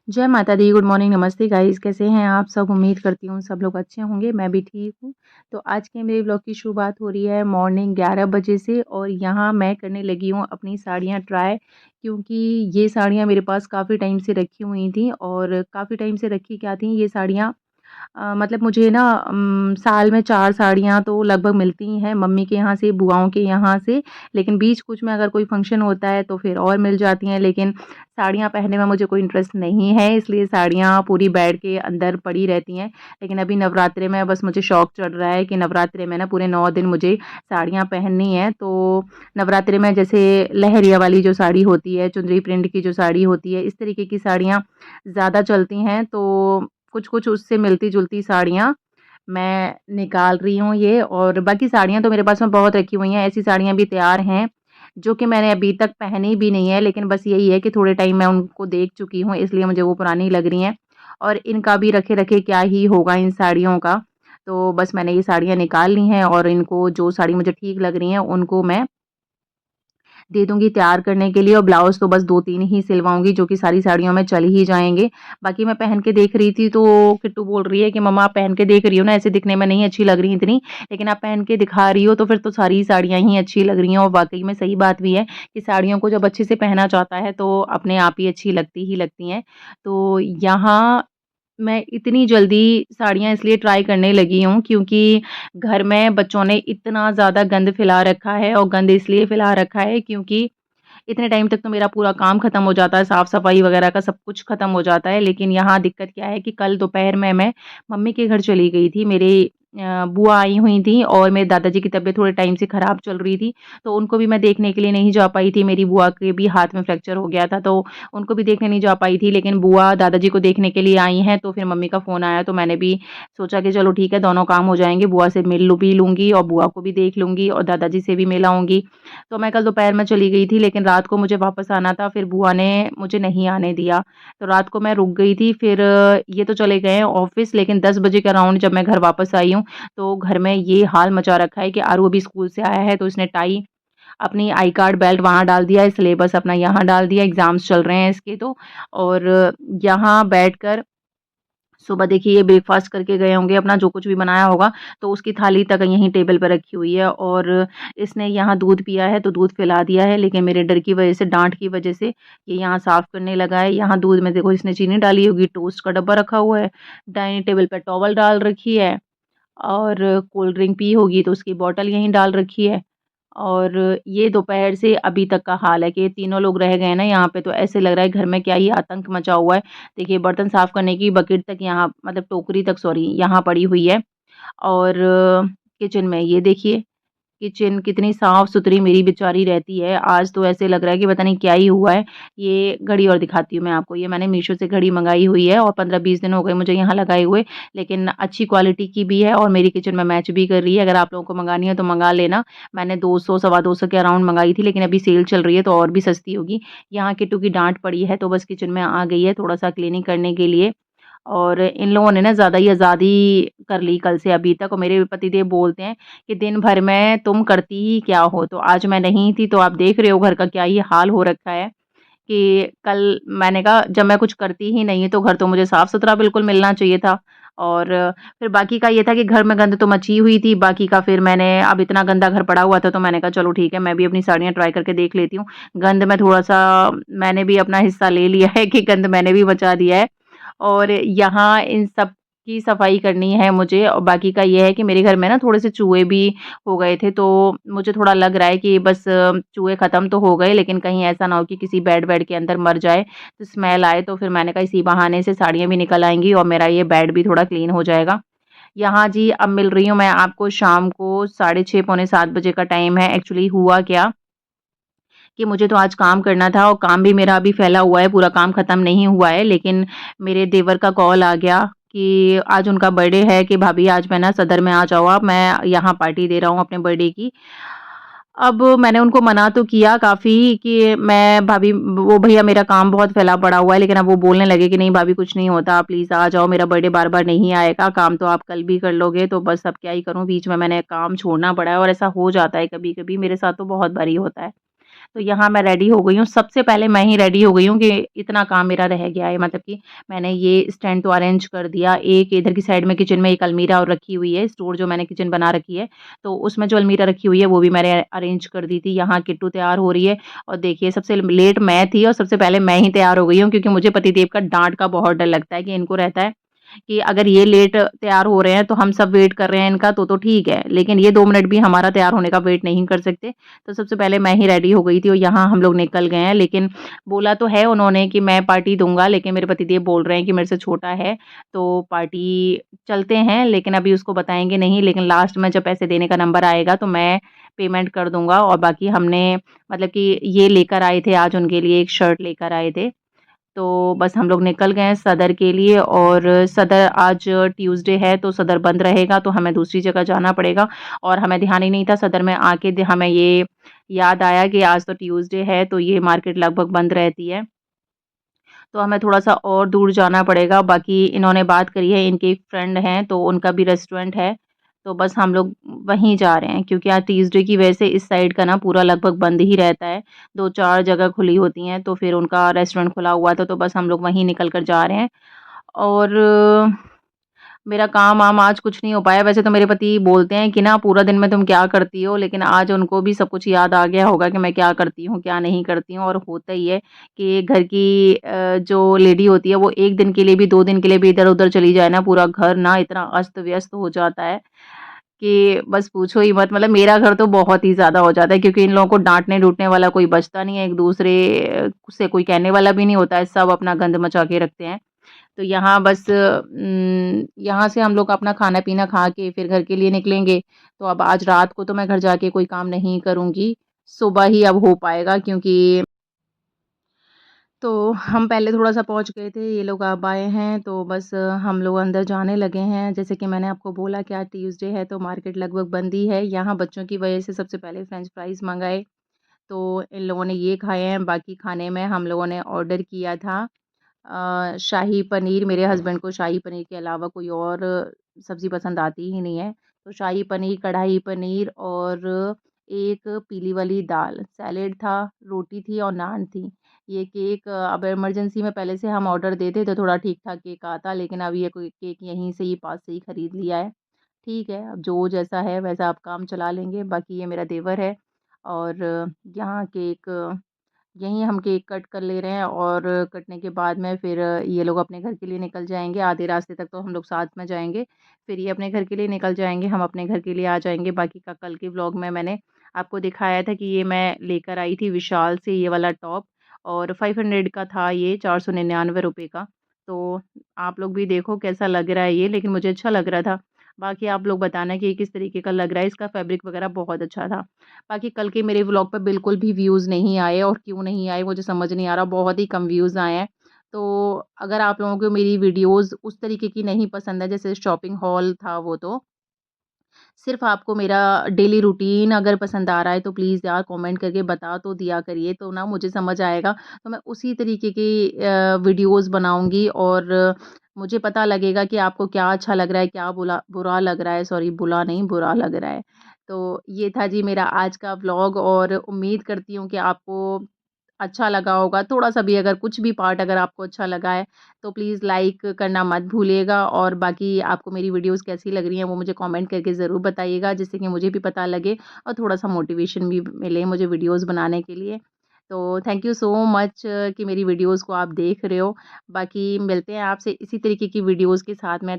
जय माता दी, good morning, नमस्ते गाइस, कैसे हैं आप सब? उम्मीद करती हूँ सब लोग अच्छे होंगे, मैं भी ठीक हूँ। तो आज के मेरे व्लॉग की शुरुआत हो रही है मॉर्निंग 11 बजे से और यहाँ मैं करने लगी हूँ अपनी साड़ियाँ ट्राई, क्योंकि ये साड़ियाँ मेरे पास काफ़ी टाइम से रखी हुई थी और काफ़ी टाइम से रखी क्या थी ये साड़ियाँ। मतलब मुझे ना साल में 4 साड़ियाँ तो लगभग मिलती ही हैं, मम्मी के यहाँ से, बुआओं के यहाँ से, लेकिन बीच कुछ में अगर कोई फंक्शन होता है तो फिर और मिल जाती हैं। लेकिन साड़ियाँ पहनने में मुझे कोई इंटरेस्ट नहीं है, इसलिए साड़ियाँ पूरी बेड के अंदर पड़ी रहती हैं। लेकिन अभी नवरात्रे में बस मुझे शौक चढ़ रहा है कि नवरात्रे में ना पूरे 9 दिन मुझे साड़ियाँ पहननी है। तो नवरात्रे में जैसे लहरिया वाली जो साड़ी होती है, चुंदरी प्रिंट की जो साड़ी होती है, इस तरीके की साड़ियाँ ज़्यादा चलती हैं। तो कुछ-कुछ उससे मिलती-जुलती साड़ियाँ मैं निकाल रही हूँ ये, और बाकी साड़ियाँ तो मेरे पास में बहुत रखी हुई हैं। ऐसी साड़ियाँ भी तैयार हैं, जो कि मैंने अभी तक पहनी भी नहीं है, लेकिन बस यही है कि थोड़े टाइम मैं उनको देख चुकी हूँ, इसलिए मुझे वो पुरानी लग रही हैं। और इनका भी रखे-रखे क्या ही होगा इन साड़ियों का। तो बस मैंने ये साड़ियाँ निकाल ली हैं और इनको जो साड़ी मुझे ठीक लग रही हैं, उनको मैं दे दूँगी तैयार करने के लिए, और ब्लाउज़ तो बस 2-3 ही सिलवाऊँगी, जो कि सारी साड़ियों में चल ही जाएँगे। बाकी मैं पहन के देख रही थी तो किट्टू बोल रही है कि मम्मा आप पहन के देख रही हो ना, ऐसे दिखने में नहीं अच्छी लग रही इतनी, लेकिन आप पहन के दिखा रही हो तो फिर तो सारी साड़ियाँ ही अच्छी लग रही हैं। और वाक़ई में सही बात भी है कि साड़ियों को जब अच्छे से पहना जाता है तो अपने आप ही अच्छी लगती ही लगती हैं। तो यहाँ मैं इतनी जल्दी साड़ियाँ इसलिए ट्राई करने लगी हूँ, क्योंकि घर में बच्चों ने इतना ज़्यादा गंद फैला रखा है, और गंद इसलिए फैला रखा है क्योंकि इतने टाइम तक तो मेरा पूरा काम खत्म हो जाता है, साफ-सफाई वगैरह का सब कुछ खत्म हो जाता है। लेकिन यहाँ दिक्कत क्या है कि कल दोपहर में मैं मम्मी के घर चली गई थी। मेरे बुआ आई हुई थीं और मेरे दादाजी की तबीयत थोड़े टाइम से ख़राब चल रही थी, तो उनको भी मैं देखने के लिए नहीं जा पाई थी। मेरी बुआ के भी हाथ में फ्रैक्चर हो गया था, तो उनको भी देखने नहीं जा पाई थी। लेकिन बुआ दादाजी को देखने के लिए आई हैं, तो फिर मम्मी का फ़ोन आया, तो मैंने भी सोचा कि चलो ठीक है, दोनों काम हो जाएँगे। बुआ से मिल भी लूँगी और बुआ को भी देख लूँगी और दादाजी से भी मिल आऊँगी। तो मैं कल दोपहर में चली गई थी, लेकिन रात को मुझे वापस आना था, फिर बुआ ने मुझे नहीं आने दिया। तो रात को मैं रुक गई थी, फिर ये तो चले गए हैं ऑफ़िस, लेकिन 10 बजे के अराउंड जब मैं घर वापस आई हूँ, तो घर में ये हाल मचा रखा है कि आरू अभी स्कूल से आया है, तो इसने टाई, अपनी आई कार्ड, बेल्ट वहाँ डाल दिया है, सिलेबस अपना यहाँ डाल दिया, एग्ज़ाम्स चल रहे हैं इसके तो। और यहाँ बैठकर सुबह देखिए ये ब्रेकफ़ास्ट करके गए होंगे, अपना जो कुछ भी बनाया होगा, तो उसकी थाली तक यहीं टेबल पे रखी हुई है, और इसने यहाँ दूध पिया है, तो दूध पिला दिया है, लेकिन मेरे डर की वज़ह से, डाँट की वज़ह से ये यहाँ साफ़ करने लगा है। यहाँ दूध में देखो इसने चीनी डाली होगी, टोस्ट का डब्बा रखा हुआ है, डाइनिंग टेबल पे टॉवल डाल रखी है, और कोल्ड ड्रिंक पी होगी तो उसकी बॉटल यहीं डाल रखी है। और ये दोपहर से अभी तक का हाल है कि ये तीनों लोग रह गए हैं ना यहाँ पे, तो ऐसे लग रहा है घर में क्या ही आतंक मचा हुआ है। देखिए बर्तन साफ़ करने की बकेट तक यहाँ, मतलब टोकरी तक, सॉरी, यहाँ पड़ी हुई है। और किचन में ये देखिए, किचन कितनी साफ-सुथरी मेरी बेचारी रहती है, आज तो ऐसे लग रहा है कि पता नहीं क्या ही हुआ है। ये घड़ी और दिखाती हूँ मैं आपको, ये मैंने मीशो से घड़ी मँगाई हुई है और 15-20 दिन हो गए मुझे यहाँ लगाए हुए, लेकिन अच्छी क्वालिटी की भी है और मेरी किचन में मैच भी कर रही है। अगर आप लोगों को मँगानी है तो मँगा लेना। मैंने 200 सवा 200 के अराउंड मँगाई थी, लेकिन अभी सेल चल रही है तो और भी सस्ती होगी। यहाँ किट्टू की डाँट पड़ी है, तो बस किचन में आ गई है थोड़ा-सा क्लीनिंग करने के लिए। और इन लोगों ने ना ज़्यादा ही आज़ादी कर ली कल से अभी तक, और मेरे पतिदेव बोलते हैं कि दिन भर में तुम करती ही क्या हो? तो आज मैं नहीं थी, तो आप देख रहे हो घर का क्या ही हाल हो रखा है कि कल मैंने कहा जब मैं कुछ करती ही नहीं तो घर तो मुझे साफ-सुथरा बिल्कुल मिलना चाहिए था। और फिर बाकी का ये था कि घर में गंद तो मची हुई थी, बाकी का फिर मैंने, अब इतना गंदा घर पड़ा हुआ था तो मैंने कहा चलो ठीक है, मैं भी अपनी साड़ियाँ ट्राई करके देख लेती हूँ। गंद में थोड़ा-सा मैंने भी अपना हिस्सा ले लिया है कि गंद मैंने भी मचा दिया है। और यहाँ इन सब की सफाई करनी है मुझे, और बाकी का ये है कि मेरे घर में ना थोड़े से चूहे भी हो गए थे, तो मुझे थोड़ा लग रहा है कि बस चूहे ख़त्म तो हो गए, लेकिन कहीं ऐसा ना हो कि किसी बेड वेड के अंदर मर जाए, तो स्मेल आए, तो फिर मैंने कहा इसी बहाने से साड़ियाँ भी निकल आएँगी और मेरा ये बेड भी थोड़ा क्लीन हो जाएगा। यहाँ जी अब मिल रही हूँ मैं आपको शाम को 6:30 पौने 7 बजे का टाइम है। एक्चुअली हुआ क्या कि मुझे तो आज काम करना था और काम भी मेरा अभी फैला हुआ है, पूरा काम खत्म नहीं हुआ है, लेकिन मेरे देवर का कॉल आ गया कि आज उनका बर्थडे है, कि भाभी आज मैं ना सदर में आ जाओ आप, मैं यहाँ पार्टी दे रहा हूँ अपने बर्थडे की। अब मैंने उनको मना तो किया काफ़ी कि मैं भाभी, वो भैया मेरा काम बहुत फैला पड़ा हुआ है, लेकिन अब वो बोलने लगे कि नहीं भाभी कुछ नहीं होता, आप प्लीज़ आ जाओ, मेरा बर्थडे बार-बार नहीं आएगा, काम तो आप कल भी कर लोगे, तो बस अब क्या ही करूँ, बीच में मैंने काम छोड़ना पड़ा है और ऐसा हो जाता है कभी-कभी, मेरे साथ तो बहुत बारी होता है। तो यहाँ मैं रेडी हो गई हूँ, सबसे पहले मैं ही रेडी हो गई हूँ कि इतना काम मेरा रह गया है, मतलब कि मैंने ये स्टैंड तो अरेंज कर दिया। एक इधर की साइड में किचन में एक अलमीरा और रखी हुई है, स्टोर जो मैंने किचन बना रखी है, तो उसमें जो अलमीरा रखी हुई है वो भी मैंने अरेंज कर दी थी। यहाँ किट्टू तैयार हो रही है और देखिए सबसे लेट मैं थी और सबसे पहले मैं ही तैयार हो गई हूँ, क्योंकि मुझे पतिदेव का डाँट का बहुत डर लगता है कि इनको रहता है कि अगर ये लेट तैयार हो रहे हैं तो हम सब वेट कर रहे हैं इनका तो ठीक है, लेकिन ये 2 मिनट भी हमारा तैयार होने का वेट नहीं कर सकते। तो सबसे पहले मैं ही रेडी हो गई थी और यहाँ हम लोग निकल गए हैं, लेकिन बोला तो है उन्होंने कि मैं पार्टी दूँगा, लेकिन मेरे पतिदेव बोल रहे हैं कि मेरे से छोटा है, तो पार्टी चलते हैं, लेकिन अभी उसको बताएँगे नहीं, लेकिन लास्ट में जब पैसे देने का नंबर आएगा तो मैं पेमेंट कर दूँगा। और बाकी हमने मतलब कि ये लेकर आए थे आज उनके लिए, एक शर्ट लेकर आए थे। तो बस हम लोग निकल गए हैं सदर के लिए, और सदर आज ट्यूसडे है तो सदर बंद रहेगा, तो हमें दूसरी जगह जाना पड़ेगा। और हमें ध्यान ही नहीं था, सदर में आके हमें ये याद आया कि आज तो ट्यूसडे है तो ये मार्केट लगभग बंद रहती है। तो हमें थोड़ा-सा और दूर जाना पड़ेगा। बाकी इन्होंने बात करी है, इनके एक फ्रेंड हैं तो उनका भी रेस्टोरेंट है, तो बस हम लोग वहीं जा रहे हैं, क्योंकि आज ट्यूसडे की वजह से इस साइड का ना पूरा लगभग बंद ही रहता है। 2-4 जगह खुली होती हैं, तो फिर उनका रेस्टोरेंट खुला हुआ था, तो बस हम लोग वहीं निकल कर जा रहे हैं। और मेरा काम-वाम आज कुछ नहीं हो पाया। वैसे तो मेरे पति बोलते हैं कि ना पूरा दिन में तुम क्या करती हो? लेकिन आज उनको भी सब कुछ याद आ गया होगा कि मैं क्या करती हूँ, क्या नहीं करती हूँ। और होता ही है कि घर की जो लेडी होती है वो 1 दिन के लिए भी 2 दिन के लिए भी इधर-उधर चली जाए ना, पूरा घर ना इतना अस्त-व्यस्त हो जाता है कि बस पूछो ही मत। मतलब मेरा घर तो बहुत ही ज़्यादा हो जाता है, क्योंकि इन लोगों को डाँटने-डूटने वाला कोई बचता नहीं है, एक-दूसरे से कोई कहने वाला भी नहीं होता है, सब अपना गंद मचा के रखते हैं। तो यहाँ बस यहाँ से हम लोग अपना खाना-पीना खा के फिर घर के लिए निकलेंगे। तो अब आज रात को तो मैं घर जाके कोई काम नहीं करूँगी, सुबह ही अब हो पाएगा, क्योंकि तो हम पहले थोड़ा-सा पहुँच गए थे, ये लोग अब आए हैं, तो बस हम लोग अंदर जाने लगे हैं। जैसे कि मैंने आपको बोला कि आज ट्यूसडे है तो मार्केट लगभग बंद ही है। यहाँ बच्चों की वजह से सबसे पहले फ्रेंच फ्राइज़ मँगाए, तो इन लोगों ने ये खाए हैं। बाकी खाने में हम लोगों ने ऑर्डर किया था शाही पनीर। मेरे हस्बैंड को शाही पनीर के अलावा कोई और सब्ज़ी पसंद आती ही नहीं है। तो शाही पनीर, कढ़ाई पनीर और एक पीली वाली दाल, सैलेड था, रोटी थी और नान थी। ये केक अब इमरजेंसी में पहले से हम ऑर्डर देते तो थोड़ा ठीक-ठाक केक आता, लेकिन अब ये कोई केक यहीं से ही पास से ही खरीद लिया है। ठीक है, अब जो जैसा है वैसा आप काम चला लेंगे। बाकी ये मेरा देवर है, और यहाँ केक यहीं हम केक कट कर ले रहे हैं, और कटने के बाद में फिर ये लोग अपने घर के लिए निकल जाएँगे। आधे रास्ते तक तो हम लोग साथ में जाएँगे, फिर ये अपने घर के लिए निकल जाएँगे, हम अपने घर के लिए आ जाएँगे। बाकी का कल के व्लॉग में मैंने आपको दिखाया था कि ये मैं लेकर आई थी विशाल से ये वाला टॉप, और 500 का था ये, 499 रुपए का। तो आप लोग भी देखो कैसा लग रहा है ये, लेकिन मुझे अच्छा लग रहा था। बाकी आप लोग बताना कि ये किस तरीके का लग रहा है, इसका फैब्रिक वगैरह बहुत अच्छा था। बाकी कल के मेरे व्लॉग पे बिल्कुल भी व्यूज़ नहीं आए, और क्यों नहीं आए मुझे समझ नहीं आ रहा, बहुत ही कम व्यूज़ आए हैं। तो अगर आप लोगों को मेरी वीडियोज़ उस तरीके की नहीं पसंद है, जैसे शॉपिंग हॉल था वो, तो सिर्फ़ आपको मेरा डेली रूटीन अगर पसंद आ रहा है तो प्लीज़ यार कमेंट करके बता तो दिया करिए, तो ना मुझे समझ आएगा, तो मैं उसी तरीके की वीडियोज़ बनाऊँगी, और मुझे पता लगेगा कि आपको क्या अच्छा लग रहा है, क्या बुरा लग रहा है, सॉरी बुरा नहीं बुरा लग रहा है। तो ये था जी मेरा आज का व्लॉग, और उम्मीद करती हूँ कि आपको अच्छा लगा होगा। थोड़ा-सा भी अगर कुछ भी पार्ट अगर आपको अच्छा लगा है, तो प्लीज़ लाइक करना मत भूलिएगा, और बाकी आपको मेरी वीडियोज़ कैसी लग रही हैं, वो मुझे कमेंट करके ज़रूर बताइएगा, जिससे कि मुझे भी पता लगे और थोड़ा-सा मोटिवेशन भी मिले मुझे वीडियोज़ बनाने के लिए। तो थैंक यू सो मच कि मेरी वीडियोज़ को आप देख रहे हो। बाकी मिलते हैं आपसे इसी तरीके की वीडियोज़ के साथ में।